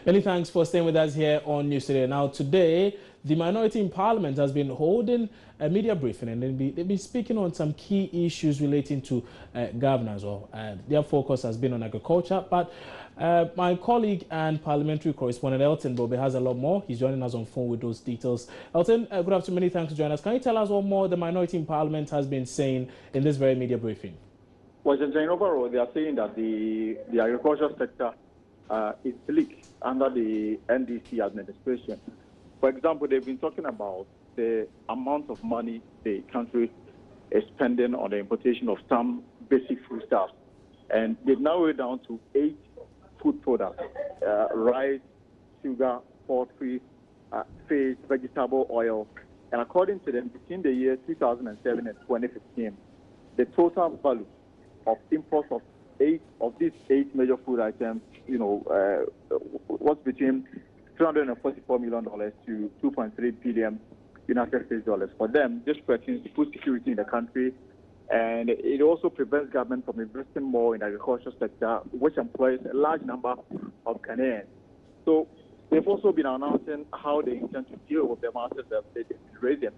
Many thanks for staying with us here on News Today. Now, today, the minority in Parliament has been holding a media briefing, and they've been speaking on some key issues relating to governance. Their focus has been on agriculture, but my colleague and parliamentary correspondent Elton Bobe has a lot more. He's joining us on phone with those details. Elton, good afternoon. Many thanks for joining us. Can you tell us what more the minority in Parliament has been saying in this very media briefing? Well, overall, they are saying that the agriculture sector is bleak under the NDC administration. For example, they've been talking about the amount of money the country is spending on the importation of some basic foodstuffs, and they've narrowed it down to 8 food products: rice, sugar, poultry, fish, vegetable oil. And according to them, between the years 2007 and 2015, the total value of imports of these 8 major food items, was between $344 million to $2.3 billion United States dollars. For them, this threatens food security in the country, and it also prevents government from investing more in the agriculture sector, which employs a large number of Ghanaians. So they've also been announcing how they intend to deal with the matters that they've been raising.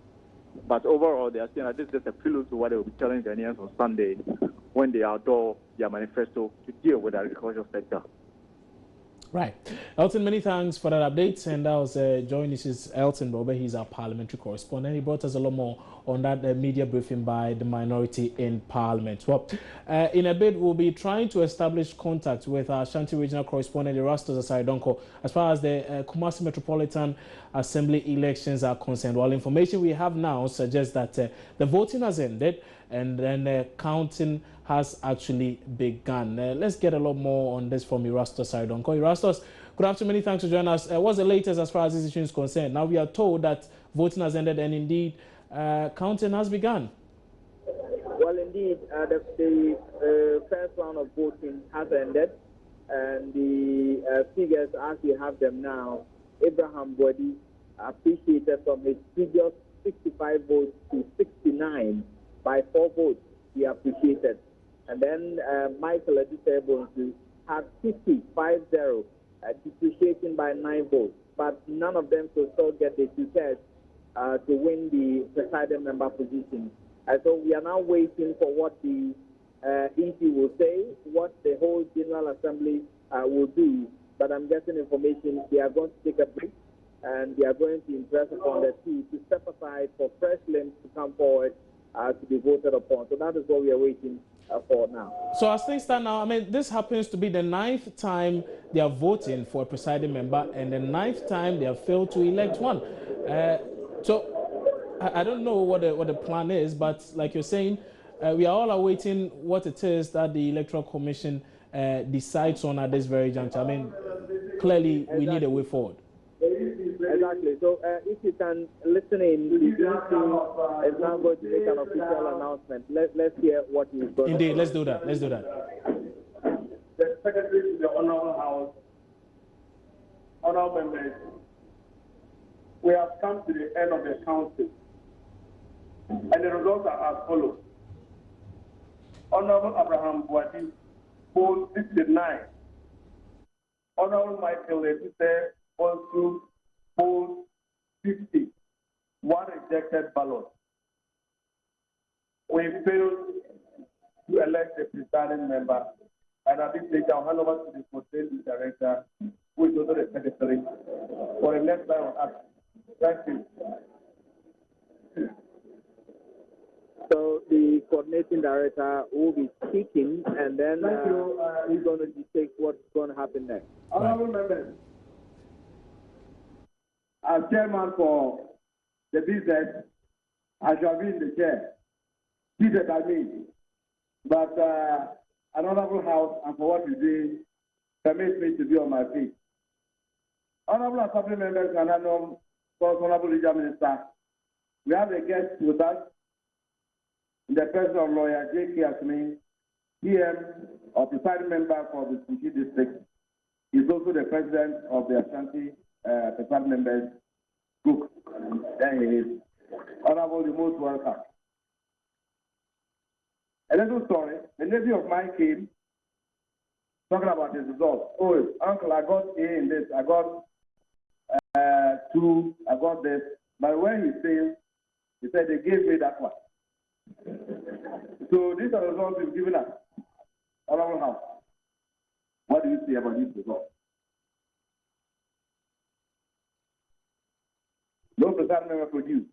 But overall, they are saying that this is just a prelude to what they will be telling Ghanaians on Sunday when they adore their manifesto to deal with the agricultural sector. Right. Elton, many thanks for that update. And that was joining us, Elton Bobe. He's our parliamentary correspondent. He brought us a lot more on that media briefing by the minority in Parliament. Well, in a bit, we'll be trying to establish contact with our Ashanti regional correspondent, Erastus Asare-Donkor, as far as the Kumasi Metropolitan Assembly elections are concerned. While information we have now suggests that the voting has ended and then counting has actually begun. Let's get a lot more on this from Erastus Asare-Donkor. Erastus, good afternoon. Many thanks for joining us. What's the latest as far as this issue is concerned? Now we are told that voting has ended and indeed counting has begun. Well, indeed, the first round of voting has ended, and the figures as we have them now, Abraham Boadi appreciated from his previous 65 votes to 69 by 4 votes. He appreciated. And then Michael Adisebonsu had 50-0, depreciating by 9 votes. But none of them could still get the 2/3 to win the presiding member position. So we are now waiting for what the EC will say, what the whole General Assembly will do. But I'm getting information they are going to take a break, and they are going to impress upon the two to step aside for fresh limbs to come forward to be voted upon. So that is what we are waiting for now. So as things stand now, I mean, this happens to be the 9th time they are voting for a presiding member and the 9th time they have failed to elect one. So I don't know what the plan is, but like you're saying, we are all awaiting what it is that the Electoral Commission decides on at this very juncture. I mean, clearly we need a way forward. Exactly. So if you can listen in, the EC is now going to make an official announcement. Let's hear what he's going to say. Indeed, let's do that. Let's do that. The Secretary to the Honorable House, Honorable Members, we have come to the end of the council, and the results are as follows. Honorable Abraham Boadi polls 69. Honorable Michael Edise also polls 50. 1 rejected ballot. We failed to elect a presiding member, and at this stage I'll hand over to the Coordinating Director, who is also the Secretary, for the next line of action. Thank you. So the Coordinating Director will be speaking, and then he's going to dictate what's going to happen next. Honorable members, as chairman for the business, I shall be in the chair. Seated by me. But an honorable house, and for what you do, permits me to be on my feet. Honorable Assembly members and Honorable Leader Minister, we have a guest with us, in the person of Lawyer J.K. Asmi, PM or presiding member for the Kushi district. He's also the president of the Ashanti presiding members group. There he is. Honorable, you're most welcome. A little story. A nephew of mine came talking about his results. Oh, uncle, I got A in this, I got 2, I got this. But when he says, he said they gave me that one. So these are the results you've given us. Honorable House. What do you say about these results? No presiding member produced.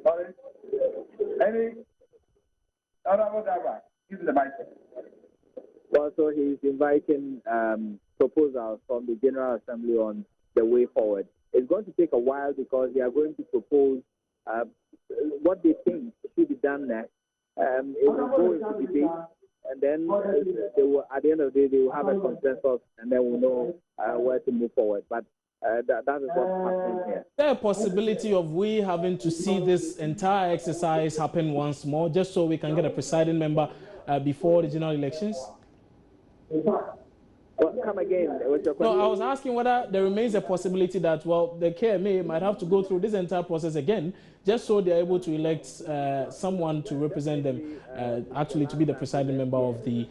Sorry? Any honorable driver, give the mic. Well, so he's inviting proposals from the General Assembly on the way forward. It's going to take a while because they are going to propose what they think should be done next. It will go into debate, and then they will, at the end of the day, they will have a consensus, and then we'll know where to move forward. But that is what's happening here. Is there a possibility of we having to see this entire exercise happen once more, just so we can get a presiding member before the general elections? Well, come again with your question. No, I was asking whether there remains a possibility that, well, the KMA might have to go through this entire process again, just so they're able to elect someone to represent them, actually to be the presiding member of the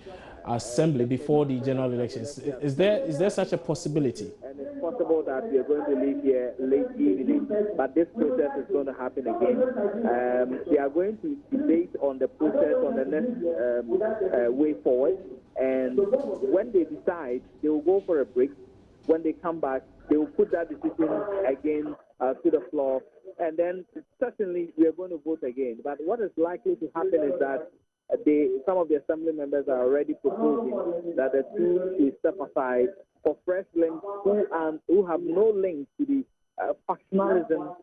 assembly before the general elections. Is there such a possibility? And it's possible that we are going to leave here late evening, but this process is going to happen again. They are going to debate on the process on the next way forward. And when they decide, they will go for a break. When they come back, they will put that decision again to the floor. And then certainly we are going to vote again. But what is likely to happen is that some of the assembly members are already proposing that the two should step aside for fresh links who have no link to the factionalism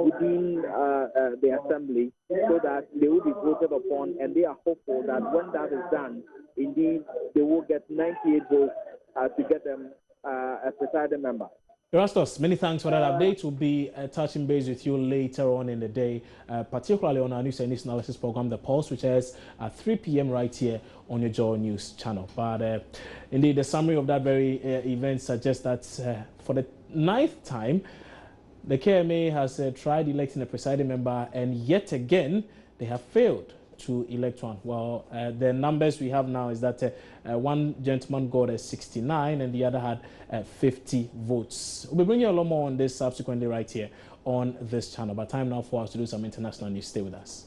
within the assembly, so that they will be voted upon, and they are hopeful that when that is done, indeed, they will get 98 votes to get them a presiding member. Erastus, many thanks for that update. We'll be touching base with you later on in the day, particularly on our news and news analysis program, The Pulse, which is at 3 p.m. right here on your Joy News channel. But indeed, the summary of that very event suggests that for the 9th time, the KMA has tried electing a presiding member, and yet again, they have failed to elect one. Well, the numbers we have now is that one gentleman got 69 and the other had 50 votes. We'll be bringing you a lot more on this subsequently right here on this channel. But time now for us to do some international news. Stay with us.